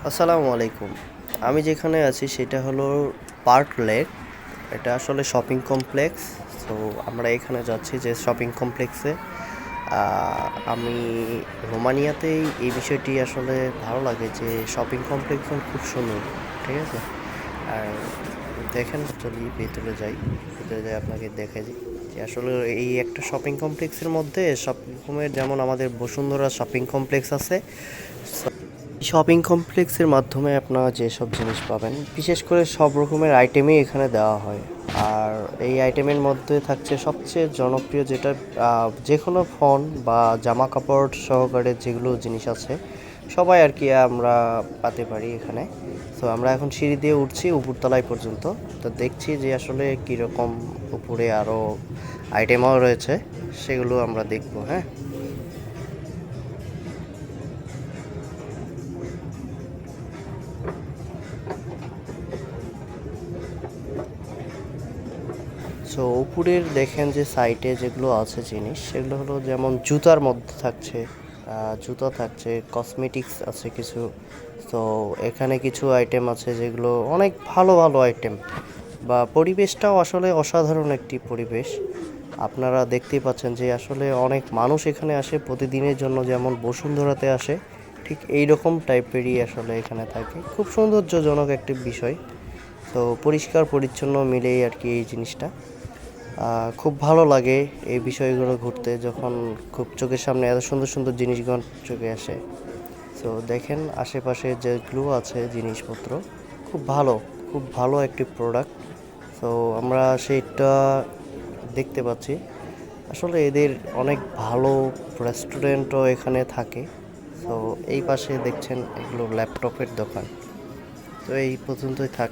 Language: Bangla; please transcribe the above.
আসসালামু আলাইকুম। আমি যেখানে আছি সেটা হলো পার্ক লেক। এটা আসলে শপিং কমপ্লেক্স। সো আমরা এখানে যাচ্ছি যে শপিং কমপ্লেক্সে। আমি রোমানিয়াতেই এই বিষয়টি আসলে ভালো লাগে যে শপিং কমপ্লেক্সগুলো খুব সুন্দর, ঠিক আছে? আর দেখেন যদি ভিতরে যাই আপনাকে দেখে দিই যে আসলে এই একটা শপিং কমপ্লেক্সের মধ্যে সব রকমের, যেমন আমাদের বসুন্ধরা শপিং কমপ্লেক্স আছে। শপিং কমপ্লেক্সের মাধ্যমে আপনারা যেসব জিনিস পাবেন, বিশেষ করে সব রকমের আইটেমই এখানে দেওয়া হয়। আর এই আইটেমের মধ্যে থাকছে সবচেয়ে জনপ্রিয় যেটা, যে কোনো ফোন বা জামা কাপড় সহকারে যেগুলো জিনিস আছে সবাই আর কি আমরা পাতে পারি এখানে। তো আমরা এখন সিঁড়ি দিয়ে উঠছি উপরতলায় পর্যন্ত। তো দেখছি যে আসলে কীরকম উপরে আরও আইটেমও রয়েছে, সেগুলো আমরা দেখবো। হ্যাঁ, সো উপরের দেখেন যে সাইটে যেগুলো আছে জিনিস, সেগুলো হলো যেমন জুতার মধ্যে থাকছে, জুতা থাকছে, কসমেটিক্স আছে কিছু। তো এখানে কিছু আইটেম আছে যেগুলো অনেক ভালো ভালো আইটেম, বা পরিবেশটাও আসলে অসাধারণ একটি পরিবেশ। আপনারা দেখতেই পাচ্ছেন যে আসলে অনেক মানুষ এখানে আসে প্রতিদিনের জন্য, যেমন বসুন্ধরাতে আসে ঠিক এই রকম টাইপেরই আসলে এখানে থাকে। খুব সৌন্দর্যজনক একটি বিষয়। তো পরিষ্কার পরিচ্ছন্ন মিলেই আর কি এই জিনিসটা। খুব ভালো লাগে এই বিষয়গুলো ঘুরতে, যখন খুব চোখের সামনে এত সুন্দর সুন্দর জিনিসগুলো চোখে আসে। তো দেখেন আশেপাশে যেগুলো আছে জিনিসপত্র, খুব ভালো, খুব ভালো একটি প্রোডাক্ট। তো আমরা সেইটা দেখতে পাচ্ছি। আসলে এদের অনেক ভালো রেস্টুরেন্টও এখানে থাকে। তো এই পাশে দেখছেন এগুলো ল্যাপটপের দোকান। তো এই পর্যন্তই থাক।